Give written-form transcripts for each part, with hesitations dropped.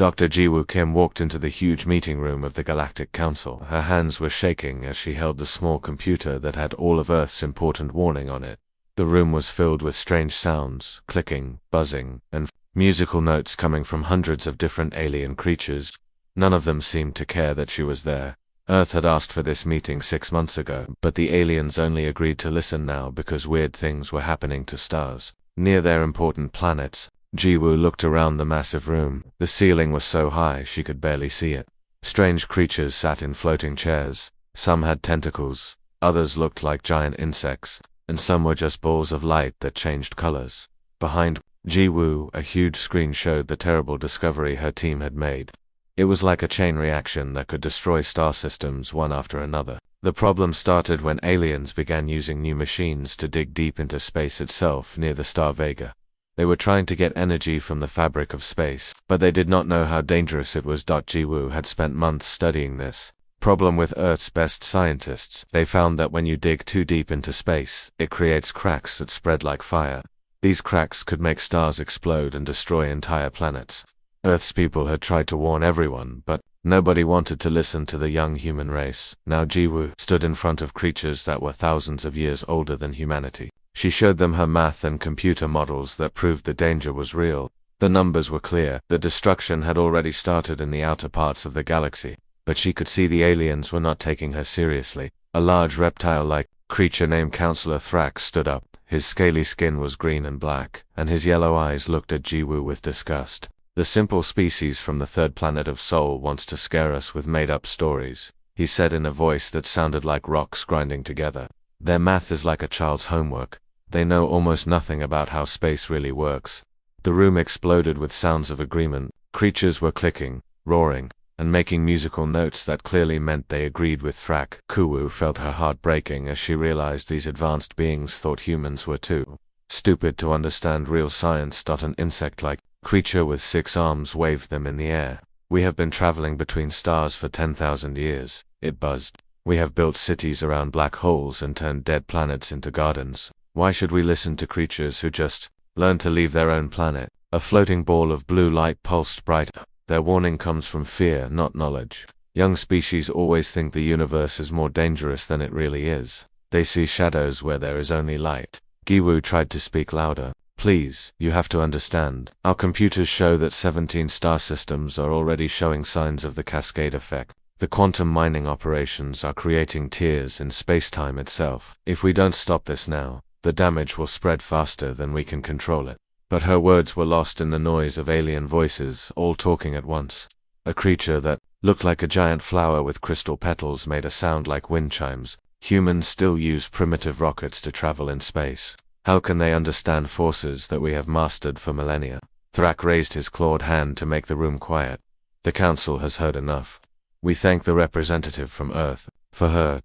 Dr. Jiwoo Kim walked into the huge meeting room of the Galactic Council. Her hands were shaking as she held the small computer that had all of Earth's important warning on it. The room was filled with strange sounds, clicking, buzzing, and musical notes coming from hundreds of different alien creatures. None of them seemed to care that she was there. Earth had asked for this meeting 6 months ago, but the aliens only agreed to listen now because weird things were happening to stars near their important planets. Jiwoo looked around the massive room. The ceiling was so high she could barely see it. Strange creatures sat in floating chairs. Some had tentacles, others looked like giant insects, and some were just balls of light that changed colors. Behind Jiwoo, a huge screen showed the terrible discovery her team had made. It was like a chain reaction that could destroy star systems one after another. The problem started when aliens began using new machines to dig deep into space itself near the star Vega. They were trying to get energy from the fabric of space, but they did not know how dangerous it was. Jiwoo had spent months studying this problem with Earth's best scientists. They found that when you dig too deep into space, it creates cracks that spread like fire. These cracks could make stars explode and destroy entire planets. Earth's people had tried to warn everyone, but nobody wanted to listen to the young human race. Now Jiwoo stood in front of creatures that were thousands of years older than humanity. She showed them her math and computer models that proved the danger was real. The numbers were clear. The destruction had already started in the outer parts of the galaxy, but she could see the aliens were not taking her seriously. A large reptile-like creature named Counselor Thrax stood up. His scaly skin was green and black, and his yellow eyes looked at Jiwoo with disgust. The simple species from the third planet of Sol wants to scare us with made-up stories, he said in a voice that sounded like rocks grinding together. Their math is like a child's homework. They know almost nothing about how space really works. The room exploded with sounds of agreement. Creatures were clicking, roaring, and making musical notes that clearly meant they agreed with Thrak. Kuwu felt her heart breaking as she realized these advanced beings thought humans were too stupid to understand real science. An insect-like creature with 6 arms waved them in the air. We have been traveling between stars for 10,000 years, it buzzed. We have built cities around black holes and turned dead planets into gardens. Why should we listen to creatures who just learn to leave their own planet? A floating ball of blue light pulsed bright. Their warning comes from fear, not knowledge. Young species always think the universe is more dangerous than it really is. They see shadows where there is only light. Giwoo tried to speak louder. Please, you have to understand. Our computers show that 17 star systems are already showing signs of the cascade effect. The quantum mining operations are creating tears in space-time itself. If we don't stop this now, the damage will spread faster than we can control it. But her words were lost in the noise of alien voices, all talking at once. A creature that looked like a giant flower with crystal petals made a sound like wind chimes. Humans still use primitive rockets to travel in space. How can they understand forces that we have mastered for millennia? Thrak raised his clawed hand to make the room quiet. The council has heard enough. We thank the representative from Earth for her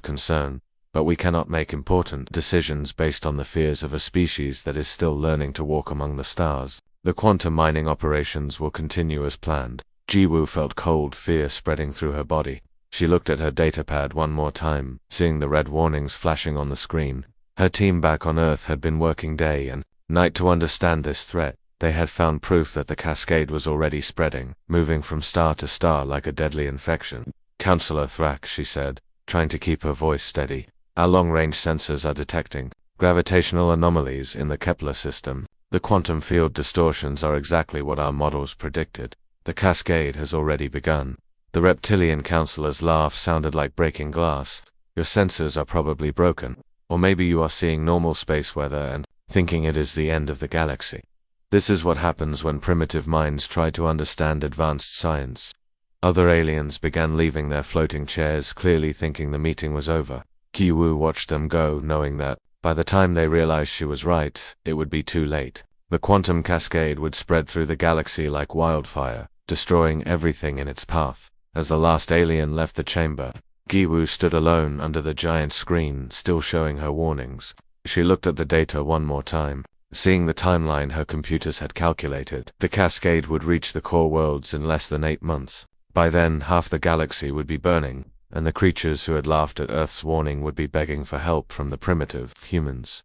concern. But we cannot make important decisions based on the fears of a species that is still learning to walk among the stars. The quantum mining operations will continue as planned. Jiwoo felt cold fear spreading through her body. She looked at her datapad one more time, seeing the red warnings flashing on the screen. Her team back on Earth had been working day and night to understand this threat. They had found proof that the cascade was already spreading, moving from star to star like a deadly infection. Counselor Thrak, she said, trying to keep her voice steady. Our long-range sensors are detecting gravitational anomalies in the Kepler system. The quantum field distortions are exactly what our models predicted. The cascade has already begun. The reptilian counselor's laugh sounded like breaking glass. Your sensors are probably broken. Or maybe you are seeing normal space weather and thinking it is the end of the galaxy. This is what happens when primitive minds try to understand advanced science. Other aliens began leaving their floating chairs, clearly thinking the meeting was over. Giwoo watched them go, knowing that, by the time they realized she was right, it would be too late. The quantum cascade would spread through the galaxy like wildfire, destroying everything in its path. As the last alien left the chamber, Giwoo stood alone under the giant screen, still showing her warnings. She looked at the data one more time. Seeing the timeline her computers had calculated, the cascade would reach the core worlds in less than 8 months. By then, half the galaxy would be burning, and the creatures who had laughed at Earth's warning would be begging for help from the primitive humans.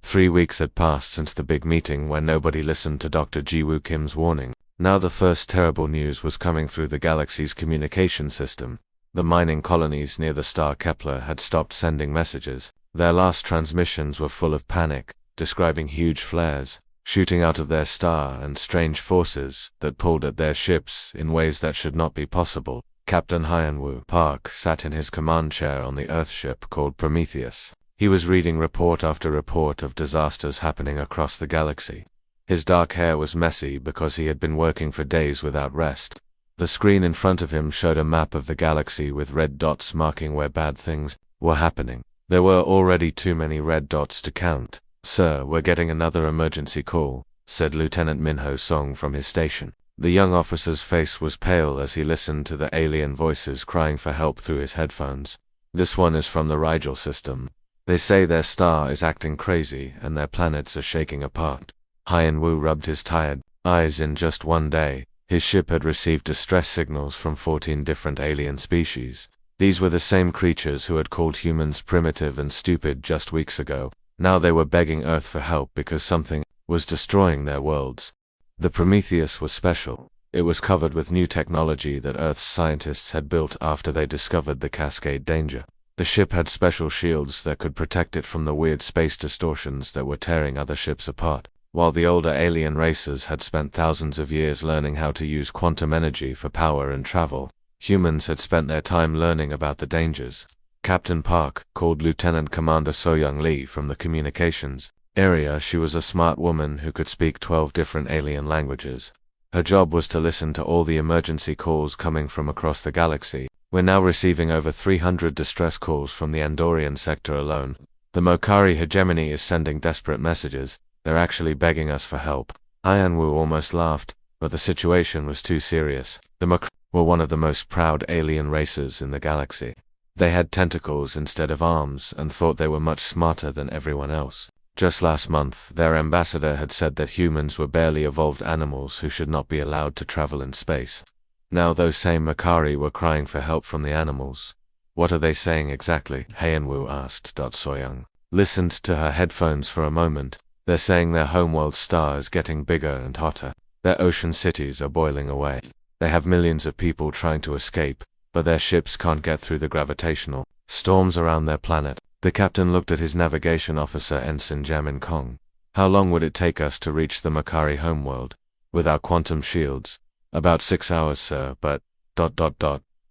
3 weeks had passed since the big meeting when nobody listened to Dr. Jiwoo Kim's warning. Now the first terrible news was coming through the galaxy's communication system. The mining colonies near the star Kepler had stopped sending messages. Their last transmissions were full of panic, describing huge flares shooting out of their star and strange forces that pulled at their ships in ways that should not be possible. Captain Hyanwu Park sat in his command chair on the Earthship called Prometheus. He was reading report after report of disasters happening across the galaxy. His dark hair was messy because he had been working for days without rest. The screen in front of him showed a map of the galaxy with red dots marking where bad things were happening. There were already too many red dots to count. "Sir, we're getting another emergency call," said Lieutenant Minho Song from his station. The young officer's face was pale as he listened to the alien voices crying for help through his headphones. "This one is from the Rigel system. They say their star is acting crazy and their planets are shaking apart." Hyan-Woo rubbed his tired eyes. In just one day, his ship had received distress signals from 14 different alien species. These were the same creatures who had called humans primitive and stupid just weeks ago. Now they were begging Earth for help because something was destroying their worlds. The Prometheus was special. It was covered with new technology that Earth's scientists had built after they discovered the Cascade danger. The ship had special shields that could protect it from the weird space distortions that were tearing other ships apart. While the older alien races had spent thousands of years learning how to use quantum energy for power and travel, humans had spent their time learning about the dangers. Captain Park called Lieutenant Commander So-Young Lee from the communications area. She was a smart woman who could speak 12 different alien languages. Her job was to listen to all the emergency calls coming from across the galaxy. "We're now receiving over 300 distress calls from the Andorian sector alone. The Mokari hegemony is sending desperate messages. They're actually begging us for help." Hyan-Woo almost laughed, but the situation was too serious. The Mokari were one of the most proud alien races in the galaxy. They had tentacles instead of arms and thought they were much smarter than everyone else. Just last month, their ambassador had said that humans were barely evolved animals who should not be allowed to travel in space. Now those same Mokari were crying for help from the animals. "What are they saying exactly?" Hyan-Woo asked. So-Young listened to her headphones for a moment. "They're saying their homeworld star is getting bigger and hotter. Their ocean cities are boiling away. They have millions of people trying to escape, but their ships can't get through the gravitational storms around their planet." The captain looked at his navigation officer, Ensign Jamin Kong. "How long would it take us to reach the Mokari homeworld with our quantum shields?" "About 6 hours, sir, but...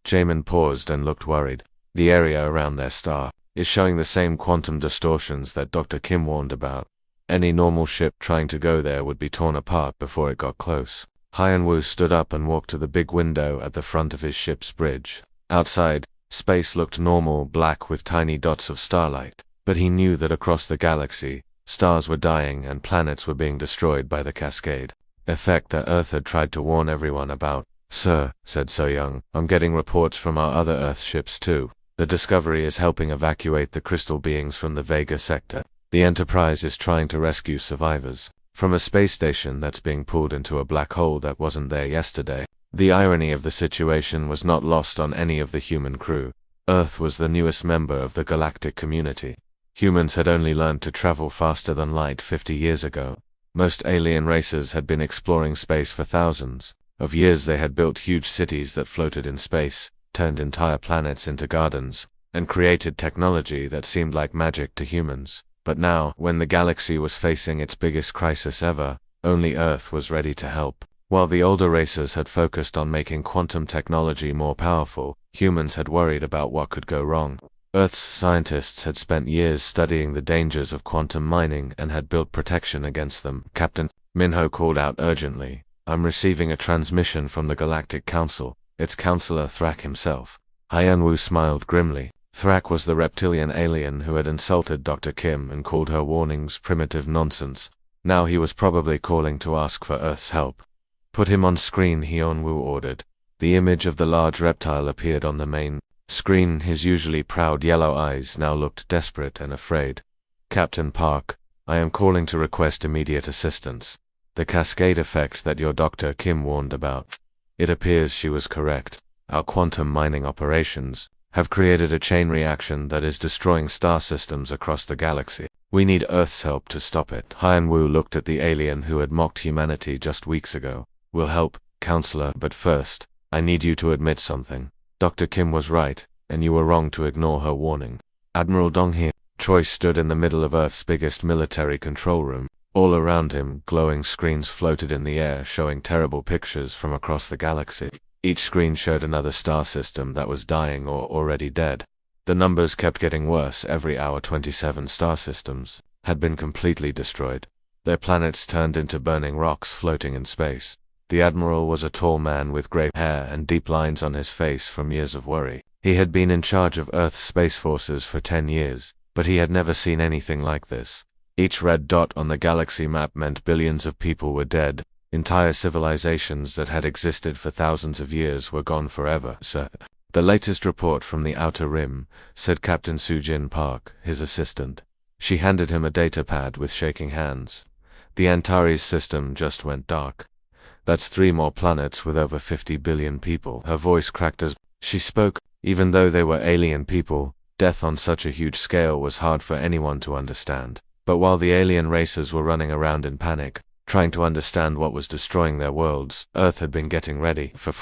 Jamin paused and looked worried. "The area around their star is showing the same quantum distortions that Dr. Kim warned about. Any normal ship trying to go there would be torn apart before it got close." Hyan-Woo stood up and walked to the big window at the front of his ship's bridge. Outside, space looked normal, black with tiny dots of starlight. But he knew that across the galaxy, stars were dying and planets were being destroyed by the Cascade effect that Earth had tried to warn everyone about. "Sir," said So-Young, "I'm getting reports from our other Earth ships too. The Discovery is helping evacuate the crystal beings from the Vega sector. The Enterprise is trying to rescue survivors from a space station that's being pulled into a black hole that wasn't there yesterday." The irony of the situation was not lost on any of the human crew. Earth was the newest member of the galactic community. Humans had only learned to travel faster than light 50 years ago. Most alien races had been exploring space for thousands of years. They had built huge cities that floated in space, turned entire planets into gardens, and created technology that seemed like magic to humans. But now, when the galaxy was facing its biggest crisis ever, only Earth was ready to help. While the older races had focused on making quantum technology more powerful, humans had worried about what could go wrong. Earth's scientists had spent years studying the dangers of quantum mining and had built protection against them. Captain Minho called out urgently, "I'm receiving a transmission from the Galactic Council. It's Counselor Thrak himself." Hyan-Woo smiled grimly. Thrak was the reptilian alien who had insulted Dr. Kim and called her warnings primitive nonsense. Now he was probably calling to ask for Earth's help. "Put him on screen," Hyan-Woo ordered. The image of the large reptile appeared on the main screen. His usually proud yellow eyes now looked desperate and afraid. "Captain Park, I am calling to request immediate assistance. The cascade effect that your Dr. Kim warned about. It appears she was correct. Our quantum mining operations have created a chain reaction that is destroying star systems across the galaxy. We need Earth's help to stop it." Hyan-Woo looked at the alien who had mocked humanity just weeks ago. We'll help, Counselor, but first, I need you to admit something. Dr. Kim was right, and you were wrong to ignore her warning. Admiral Dong-hye, Choi stood in the middle of Earth's biggest military control room. All around him, glowing screens floated in the air showing terrible pictures from across the galaxy. Each screen showed another star system that was dying or already dead. The numbers kept getting worse every hour. 27 star systems had been completely destroyed. Their planets turned into burning rocks floating in space. The Admiral was a tall man with grey hair and deep lines on his face from years of worry. He had been in charge of Earth's space forces for 10 years, but he had never seen anything like this. Each red dot on the galaxy map meant billions of people were dead. Entire civilizations that had existed for thousands of years were gone forever, sir. The latest report from the Outer Rim, said Captain Soo-Jin Park, his assistant. She handed him a data pad with shaking hands. The Antares system just went dark. That's 3 more planets with over 50 billion people. Her voice cracked as she spoke. Even though they were alien people, death on such a huge scale was hard for anyone to understand. But while the alien races were running around in panic, trying to understand what was destroying their worlds, Earth had been getting ready. For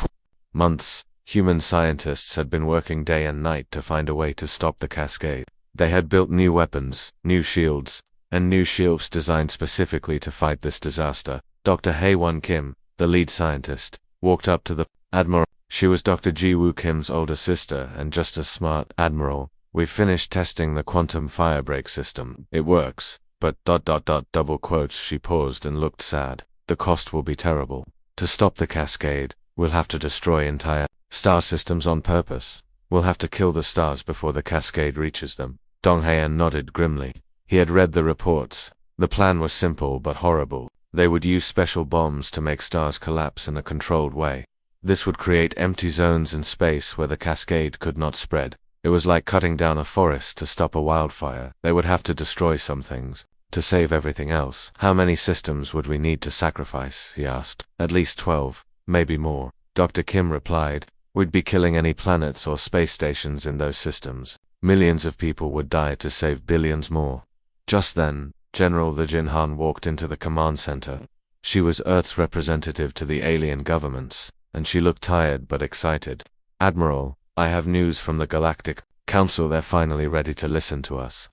months, human scientists had been working day and night to find a way to stop the cascade. They had built new weapons, new shields, and new shields designed specifically to fight this disaster. Dr. Hae-won Kim, the lead scientist, walked up to the Admiral. She was Dr. Ji-woo Kim's older sister and just as smart. Admiral, we've finished testing the quantum firebreak system. It works, but ... double quotes. She paused and looked sad. The cost will be terrible. To stop the cascade, we'll have to destroy entire star systems on purpose. We'll have to kill the stars before the cascade reaches them. Dong-hae nodded grimly. He had read the reports. The plan was simple but horrible. They would use special bombs to make stars collapse in a controlled way. This would create empty zones in space where the cascade could not spread. It was like cutting down a forest to stop a wildfire. They would have to destroy some things to save everything else. How many systems would we need to sacrifice? He asked. At least 12, maybe more. Dr. Kim replied. We'd be killing any planets or space stations in those systems. Millions of people would die to save billions more. Just then, General the Jinhan walked into the command center. She was Earth's representative to the alien governments, and she looked tired but excited. Admiral, I have news from the Galactic Council. They're finally ready to listen to us.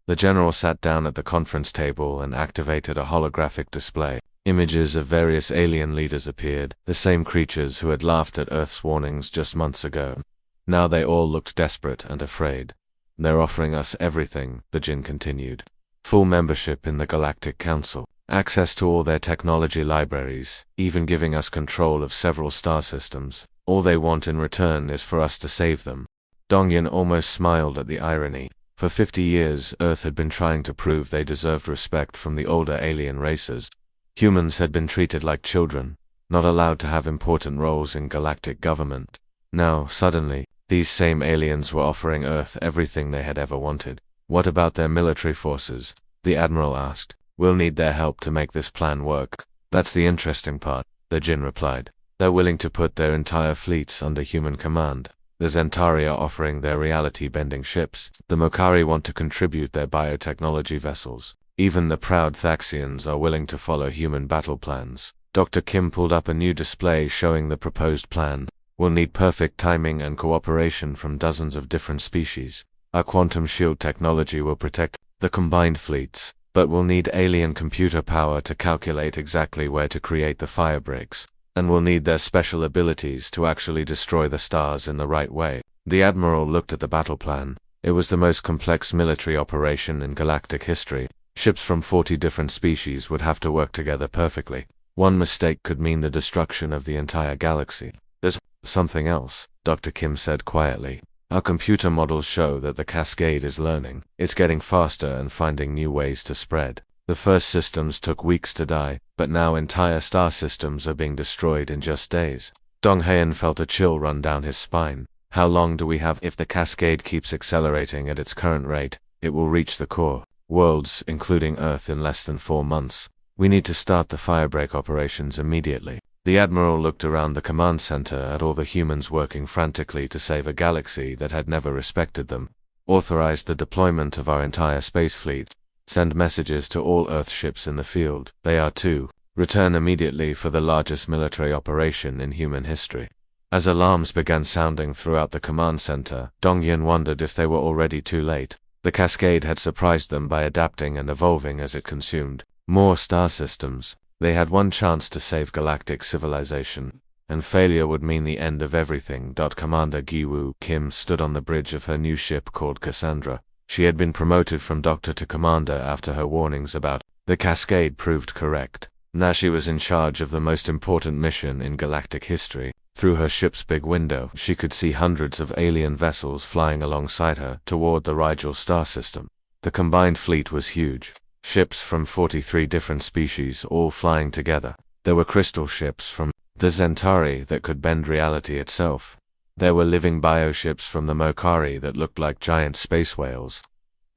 The general sat down at the conference table and activated a holographic display. Images of various alien leaders appeared, the same creatures who had laughed at Earth's warnings just months ago. Now they all looked desperate and afraid. They're offering us everything, the Jin continued. Full membership in the Galactic Council, access to all their technology libraries, even giving us control of several star systems. All they want in return is for us to save them. Dong-yin almost smiled at the irony. For 50 years, Earth had been trying to prove they deserved respect from the older alien races. Humans had been treated like children, not allowed to have important roles in galactic government. Now, suddenly, these same aliens were offering Earth everything they had ever wanted. What about their military forces? The Admiral asked. We'll need their help to make this plan work. That's the interesting part, the Jin replied. They're willing to put their entire fleets under human command. The Zentari are offering their reality-bending ships. The Mokari want to contribute their biotechnology vessels. Even the proud Thaxians are willing to follow human battle plans. Dr. Kim pulled up a new display showing the proposed plan. We'll need perfect timing and cooperation from dozens of different species. Our quantum shield technology will protect the combined fleets, but we'll need alien computer power to calculate exactly where to create the firebreaks. And we'll need their special abilities to actually destroy the stars in the right way. The Admiral looked at the battle plan. It was the most complex military operation in galactic history. Ships from 40 different species would have to work together perfectly. One mistake could mean the destruction of the entire galaxy. There's something else, Dr. Kim said quietly. Our computer models show that the cascade is learning. It's getting faster and finding new ways to spread. The first systems took weeks to die, but now entire star systems are being destroyed in just days. Dong-hae felt a chill run down his spine. How long do we have? If the cascade keeps accelerating at its current rate, it will reach the core worlds, including Earth, in less than 4 months. We need to start the firebreak operations immediately. The Admiral looked around the command center at all the humans working frantically to save a galaxy that had never respected them. Authorized the deployment of our entire space fleet. Send messages to all Earth ships in the field. They are too Return immediately for the largest military operation in human history. As alarms began sounding throughout the command center, Dongyan wondered if they were already too late. The cascade had surprised them by adapting and evolving as it consumed more star systems. They had one chance to save galactic civilization, and failure would mean the end of everything. Commander Giwoo Kim stood on the bridge of her new ship called Cassandra. She had been promoted from doctor to commander after her warnings about the cascade proved correct. Now she was in charge of the most important mission in galactic history. Through her ship's big window, she could see hundreds of alien vessels flying alongside her toward the Rigel star system. The combined fleet was huge. Ships from 43 different species all flying together. There were crystal ships from the Zentari that could bend reality itself. There were living bioships from the Mokari that looked like giant space whales.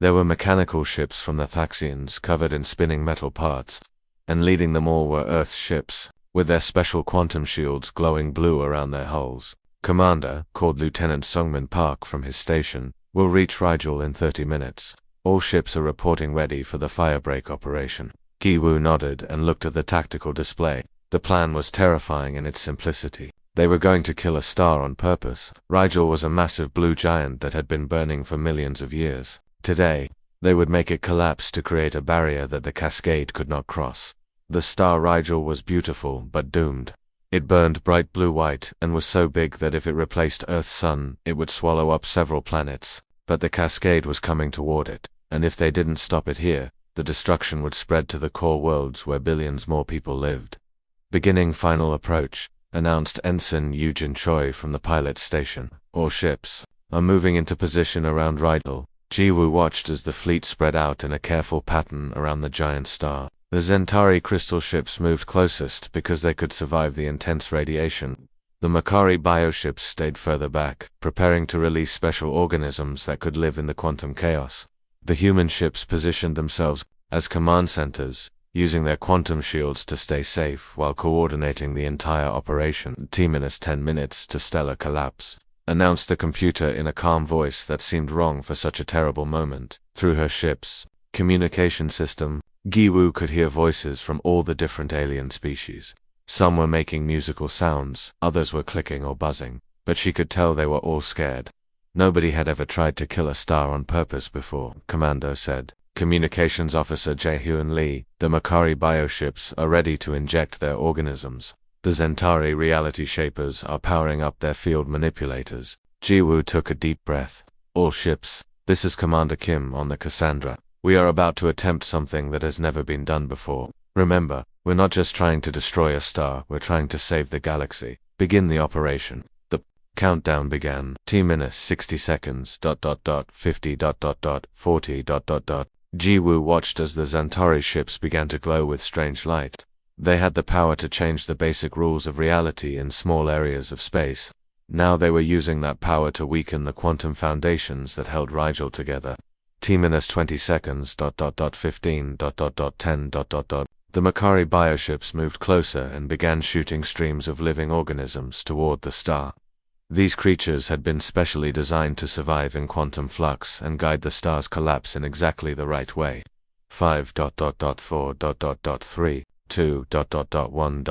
There were mechanical ships from the Thaxians covered in spinning metal parts. And leading them all were Earth's ships, with their special quantum shields glowing blue around their hulls. Commander, called Lieutenant Sungmin Park from his station, will reach Rigel in 30 minutes. All ships are reporting ready for the firebreak operation. Giwoo nodded and looked at the tactical display. The plan was terrifying in its simplicity. They were going to kill a star on purpose. Rigel was a massive blue giant that had been burning for millions of years. Today, they would make it collapse to create a barrier that the cascade could not cross. The star Rigel was beautiful but doomed. It burned bright blue-white and was so big that if it replaced Earth's sun, it would swallow up several planets. But the cascade was coming toward it, and if they didn't stop it here, the destruction would spread to the core worlds where billions more people lived. Beginning final approach, announced Ensign Eugene Choi from the pilot station. All ships are moving into position around Rigel. Giwoo watched as the fleet spread out in a careful pattern around the giant star. The Zentari crystal ships moved closest because they could survive the intense radiation. The Mokari bioships stayed further back, preparing to release special organisms that could live in the quantum chaos. The human ships positioned themselves as command centers, using their quantum shields to stay safe while coordinating the entire operation. T-10 minutes to stellar collapse, announced the computer in a calm voice that seemed wrong for such a terrible moment. Through her ship's communication system, Giwoo could hear voices from all the different alien species. Some were making musical sounds, others were clicking or buzzing, but she could tell they were all scared. Nobody had ever tried to kill a star on purpose before, Commander said. Communications Officer Jae-Hyun Lee, the Mokari bioships are ready to inject their organisms. The Zentari reality shapers are powering up their field manipulators. Giwoo took a deep breath. All ships, this is Commander Kim on the Cassandra. We are about to attempt something that has never been done before. Remember, we're not just trying to destroy a star, we're trying to save the galaxy. Begin the operation. The countdown began. T-minus 60 seconds, 50, 40, Giwoo watched as the Zentari ships began to glow with strange light. They had the power to change the basic rules of reality in small areas of space. Now they were using that power to weaken the quantum foundations that held Rigel together. T-minus 20 seconds, 15, 10, The Mokari bioships moved closer and began shooting streams of living organisms toward the star. These creatures had been specially designed to survive in quantum flux and guide the star's collapse in exactly the right way. 5, 4, 3, 2, 1,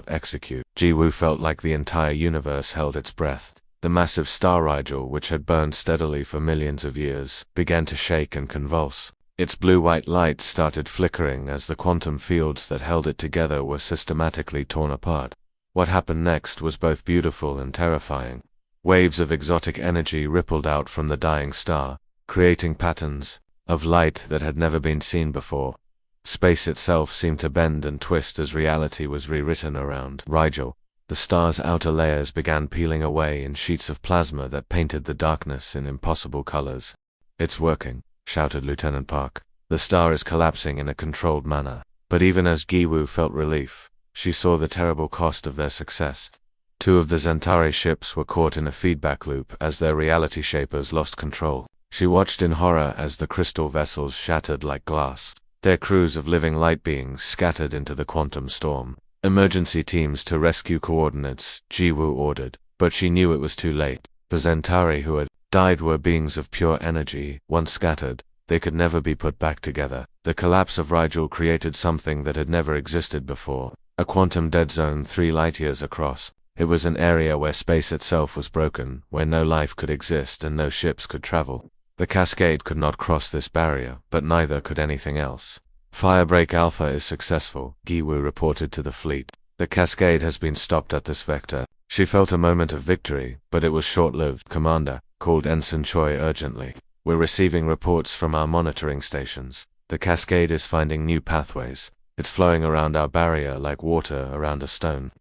execute. Giwoo felt like the entire universe held its breath. The massive star Rigel, which had burned steadily for millions of years, began to shake and convulse. Its blue-white light started flickering as the quantum fields that held it together were systematically torn apart. What happened next was both beautiful and terrifying. Waves of exotic energy rippled out from the dying star, creating patterns of light that had never been seen before. Space itself seemed to bend and twist as reality was rewritten around Rigel. The star's outer layers began peeling away in sheets of plasma that painted the darkness in impossible colors. "It's working," shouted Lieutenant Park. "The star is collapsing in a controlled manner." But even as Giwoo felt relief, she saw the terrible cost of their success. Two of the Zentari ships were caught in a feedback loop as their reality shapers lost control. She watched in horror as the crystal vessels shattered like glass. Their crews of living light beings scattered into the quantum storm. "Emergency teams to rescue coordinates," Giwoo ordered, but she knew it was too late. The Zentari who had died were beings of pure energy. Once scattered, They could never be put back together. The collapse of Rigel created something that had never existed before. A quantum dead zone 3 light-years across. It was an area where space itself was broken, where no life could exist and no ships could travel. The Cascade could not cross this barrier, but neither could anything else. Firebreak Alpha is successful, Giwu reported to the fleet. The Cascade has been stopped at this vector. She felt a moment of victory, but it was short-lived. Commander, called Ensign Choi urgently. We're receiving reports from our monitoring stations. The Cascade is finding new pathways. It's flowing around our barrier like water around a stone.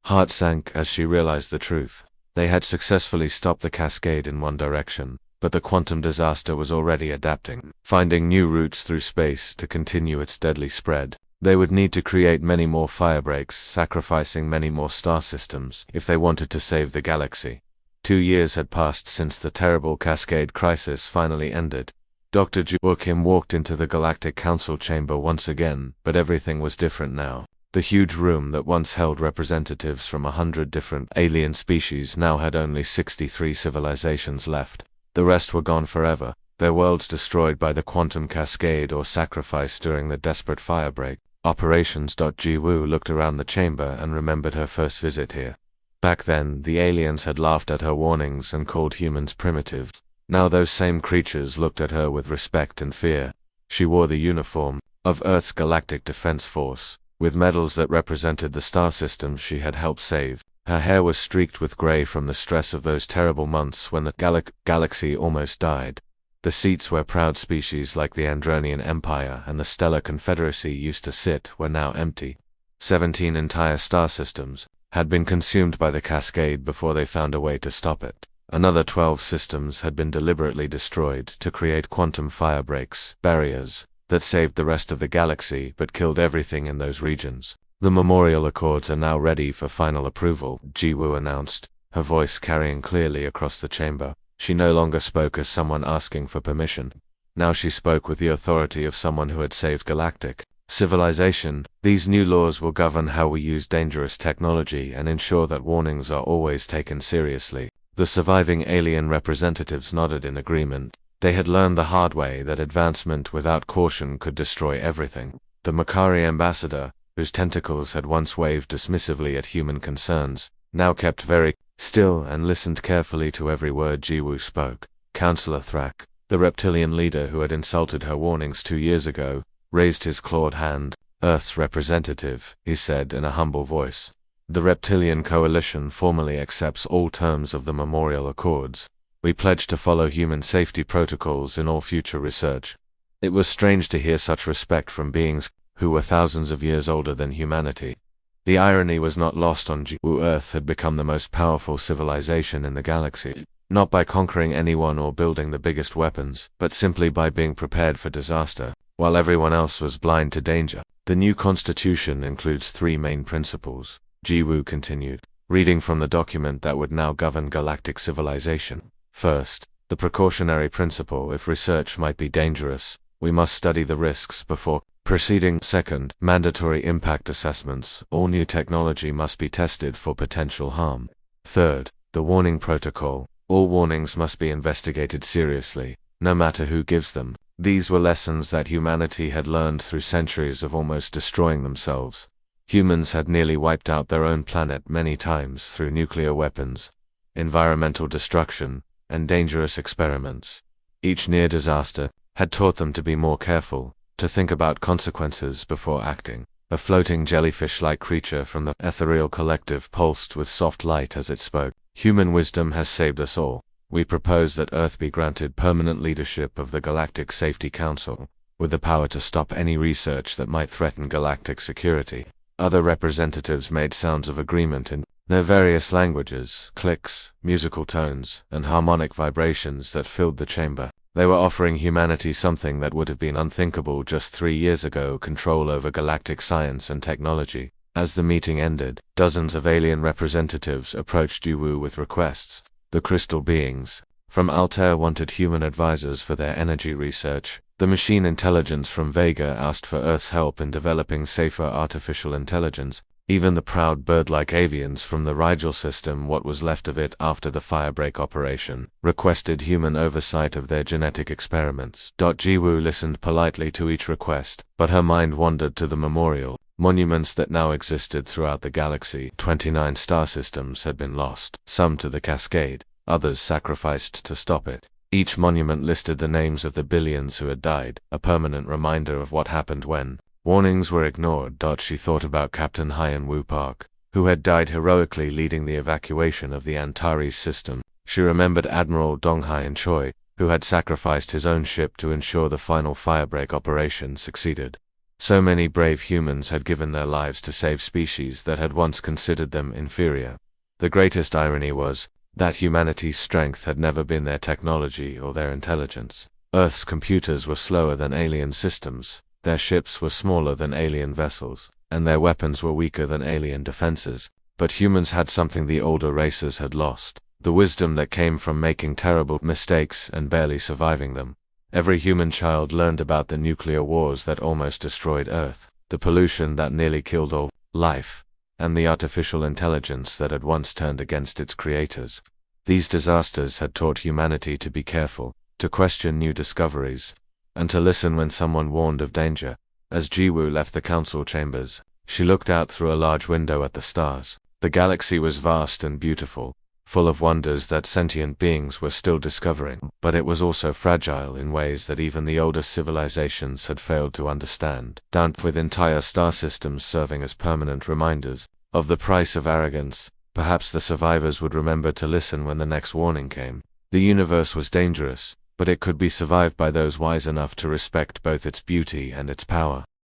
Heart sank as she realized the truth. They had successfully stopped the Cascade in one direction, but the quantum disaster was already adapting, finding new routes through space to continue its deadly spread. They would need to create many more firebreaks, sacrificing many more star systems, if they wanted to save the galaxy. 2 years had passed since the terrible Cascade crisis finally ended. Dr. Ju Kim walked into the Galactic Council chamber once again, but everything was different now. The huge room that once held representatives from 100 different alien species now had only 63 civilizations left. The rest were gone forever, their worlds destroyed by the quantum cascade or sacrificed during the desperate firebreak. Operations. Jiwoo looked around the chamber and remembered her first visit here. Back then, the aliens had laughed at her warnings and called humans primitive. Now those same creatures looked at her with respect and fear. She wore the uniform of Earth's Galactic Defense Force, with medals that represented the star systems she had helped save. Her hair was streaked with gray from the stress of those terrible months when the galaxy almost died. The seats where proud species like the Andronian Empire and the Stellar Confederacy used to sit were now empty. 17 entire star systems had been consumed by the cascade before they found a way to stop it. Another 12 systems had been deliberately destroyed to create quantum firebreaks, barriers, that saved the rest of the galaxy but killed everything in those regions. The Memorial Accords are now ready for final approval, Jiwoo announced, her voice carrying clearly across the chamber. She no longer spoke as someone asking for permission. Now she spoke with the authority of someone who had saved galactic civilization. These new laws will govern how we use dangerous technology and ensure that warnings are always taken seriously. The surviving alien representatives nodded in agreement. They had learned the hard way that advancement without caution could destroy everything. The Makari ambassador, whose tentacles had once waved dismissively at human concerns, now kept very still and listened carefully to every word Jiwoo spoke. Councillor Thrak, the reptilian leader who had insulted her warnings 2 years ago, raised his clawed hand. Earth's representative, he said in a humble voice. The Reptilian Coalition formally accepts all terms of the Memorial Accords. We pledge to follow human safety protocols in all future research. It was strange to hear such respect from beings who were thousands of years older than humanity. The irony was not lost on Jiwoo. Earth had become the most powerful civilization in the galaxy, not by conquering anyone or building the biggest weapons, but simply by being prepared for disaster, while everyone else was blind to danger. The new constitution includes 3 main principles, Jiwoo continued, reading from the document that would now govern galactic civilization. First, the precautionary principle: if research might be dangerous, we must study the risks before proceeding. Second, mandatory impact assessments: all new technology must be tested for potential harm. Third, the warning protocol: all warnings must be investigated seriously, no matter who gives them. These were lessons that humanity had learned through centuries of almost destroying themselves. Humans had nearly wiped out their own planet many times through nuclear weapons, environmental destruction, and dangerous experiments. Each near disaster had taught them to be more careful, to think about consequences before acting. A floating jellyfish-like creature from the ethereal collective pulsed with soft light as it spoke. Human wisdom has saved us all. We propose that Earth be granted permanent leadership of the Galactic Safety Council, with the power to stop any research that might threaten galactic security. Other representatives made sounds of agreement in their various languages, clicks, musical tones, and harmonic vibrations that filled the chamber. They were offering humanity something that would have been unthinkable just 3 years ago: control over galactic science and technology. As the meeting ended, dozens of alien representatives approached Jiwoo with requests. The crystal beings from Altair wanted human advisors for their energy research. The machine intelligence from Vega asked for Earth's help in developing safer artificial intelligence. Even the proud bird-like avians from the Rigel system, what was left of it after the firebreak operation, requested human oversight of their genetic experiments. Jiwoo listened politely to each request, but her mind wandered to the memorial monuments that now existed throughout the galaxy. 29 star systems had been lost, some to the cascade, others sacrificed to stop it. Each monument listed the names of the billions who had died, a permanent reminder of what happened when warnings were ignored. She thought about Captain Hyan Woo Park, who had died heroically leading the evacuation of the Antares system. She remembered Admiral Dong Hyan Choi, who had sacrificed his own ship to ensure the final firebreak operation succeeded. So many brave humans had given their lives to save species that had once considered them inferior. The greatest irony was that humanity's strength had never been their technology or their intelligence. Earth's computers were slower than alien systems, their ships were smaller than alien vessels, and their weapons were weaker than alien defenses. But humans had something the older races had lost: the wisdom that came from making terrible mistakes and barely surviving them. Every human child learned about the nuclear wars that almost destroyed Earth, the pollution that nearly killed all life, and the artificial intelligence that had once turned against its creators. These disasters had taught humanity to be careful, to question new discoveries, and to listen when someone warned of danger. As Jiwoo left the council chambers, she looked out through a large window at the stars. The galaxy was vast and beautiful, full of wonders that sentient beings were still discovering, but it was also fragile in ways that even the oldest civilizations had failed to understand. With entire star systems serving as permanent reminders of the price of arrogance, perhaps the survivors would remember to listen when the next warning came. The universe was dangerous, but it could be survived by those wise enough to respect both its beauty and its power.